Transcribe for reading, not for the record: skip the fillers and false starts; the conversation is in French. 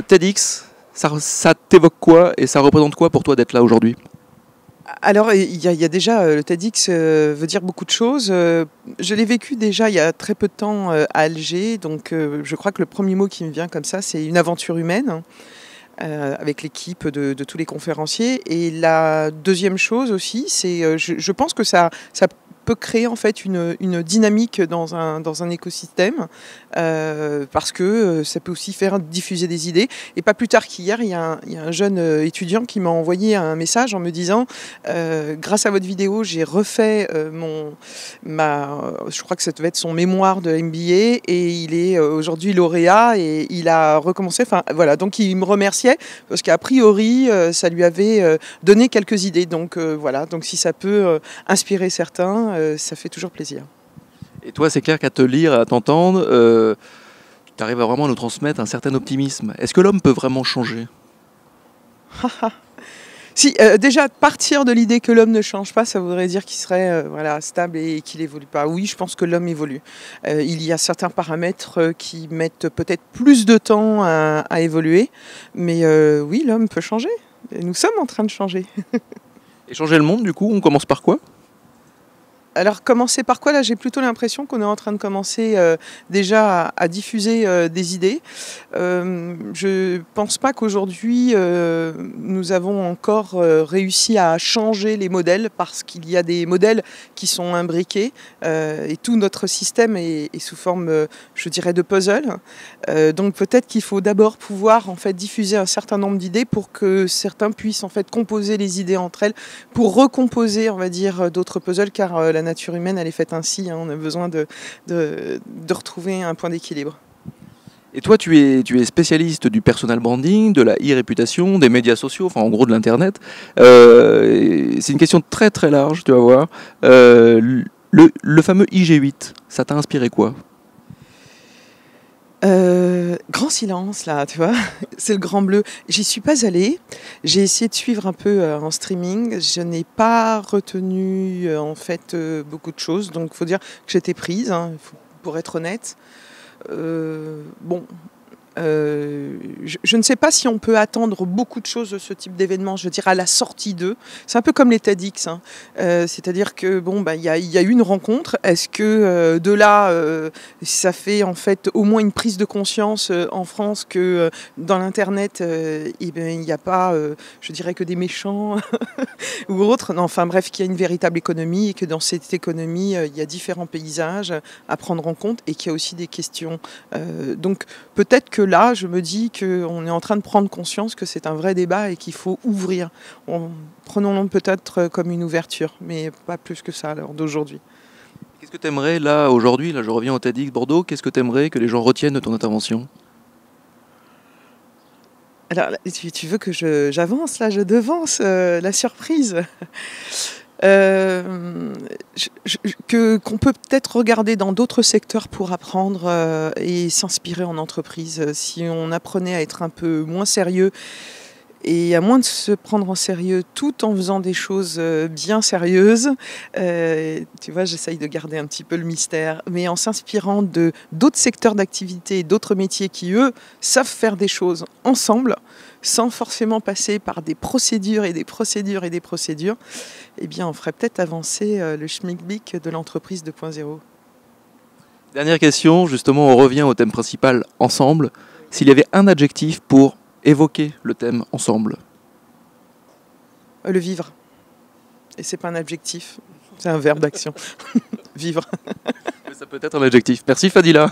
TEDx, ça t'évoque quoi et ça représente quoi pour toi d'être là aujourd'hui? Alors, il y a déjà, le TEDx veut dire beaucoup de choses. Je l'ai vécu déjà il y a très peu de temps à Alger, donc je crois que le premier mot qui me vient comme ça, c'est une aventure humaine, avec l'équipe de tous les conférenciers. Et la deuxième chose aussi, c'est, je pense que ça peut créer en fait une dynamique dans un écosystème, parce que ça peut aussi faire diffuser des idées. Et pas plus tard qu'hier, il y a un jeune étudiant qui m'a envoyé un message en me disant grâce à votre vidéo, j'ai refait je crois que ça devait être son mémoire de MBA, et il est aujourd'hui lauréat et il a recommencé. Enfin voilà, donc il me remerciait parce qu'a priori ça lui avait donné quelques idées. Donc voilà, donc si ça peut inspirer certains, ça fait toujours plaisir. Et toi, c'est clair qu'à te lire, à t'entendre, tu arrives à vraiment nous transmettre un certain optimisme. Est-ce que l'homme peut vraiment changer? Si, déjà, partir de l'idée que l'homme ne change pas, ça voudrait dire qu'il serait voilà, stable et qu'il évolue pas. Oui, je pense que l'homme évolue. Il y a certains paramètres qui mettent peut-être plus de temps à évoluer, mais oui, l'homme peut changer. Et nous sommes en train de changer. Et changer le monde, du coup, on commence par quoi? Alors, commencer par quoi? Là, j'ai plutôt l'impression qu'on est en train de commencer déjà à diffuser des idées. Je pense pas qu'aujourd'hui, nous avons encore réussi à changer les modèles, parce qu'il y a des modèles qui sont imbriqués et tout notre système est sous forme, je dirais, de puzzle. Donc peut-être qu'il faut d'abord pouvoir en fait diffuser un certain nombre d'idées pour que certains puissent en fait composer les idées entre elles, pour recomposer, on va dire, d'autres puzzles, car la nature humaine, elle est faite ainsi, hein, on a besoin de retrouver un point d'équilibre. Et toi, tu es spécialiste du personal branding, de la e-réputation, des médias sociaux, enfin en gros de l'Internet. C'est une question très très large, tu vas voir. Le fameux IG8, ça t'a inspiré quoi? Grand silence là, tu vois, c'est le Grand Bleu. J'y suis pas allée. J'ai essayé de suivre un peu en streaming. Je n'ai pas retenu en fait beaucoup de choses. Donc faut dire que j'étais prise, hein, pour être honnête. Bon. Je ne sais pas si on peut attendre beaucoup de choses de ce type d'événement, je veux dire à la sortie d'eux. C'est un peu comme les TEDx, hein. C'est-à-dire que bon, bah, y a eu une rencontre. Est-ce que de là, ça fait en fait au moins une prise de conscience en France que dans l'Internet, il n'y a pas, je dirais, que des méchants ou autres. Non, enfin bref, qu'il y a une véritable économie et que dans cette économie, il y a différents paysages à prendre en compte et qu'il y a aussi des questions. Donc peut-être que là, je me dis qu'on est en train de prendre conscience que c'est un vrai débat et qu'il faut ouvrir. Prenons-le peut-être comme une ouverture, mais pas plus que ça à l'heure d'aujourd'hui. Qu'est-ce que tu aimerais, là, aujourd'hui, là je reviens au TEDx Bordeaux, qu'est-ce que tu aimerais que les gens retiennent de ton intervention? Alors, tu veux que j'avance là, je devance la surprise. Qu'on peut peut-être regarder dans d'autres secteurs pour apprendre et s'inspirer en entreprise. Si on apprenait à être un peu moins sérieux et à moins de se prendre en sérieux tout en faisant des choses bien sérieuses. Tu vois, j'essaye de garder un petit peu le mystère, mais en s'inspirant de d'autres secteurs d'activité, d'autres métiers qui, eux, savent faire des choses ensemble, sans forcément passer par des procédures et des procédures et des procédures, eh bien, on ferait peut-être avancer le schmilblick de l'entreprise 2.0. Dernière question, justement, on revient au thème principal, ensemble. S'il y avait un adjectif pour évoquer le thème ensemble? Le vivre. Et c'est pas un adjectif, c'est un verbe d'action. Vivre. Ça peut être un adjectif. Merci Fadila.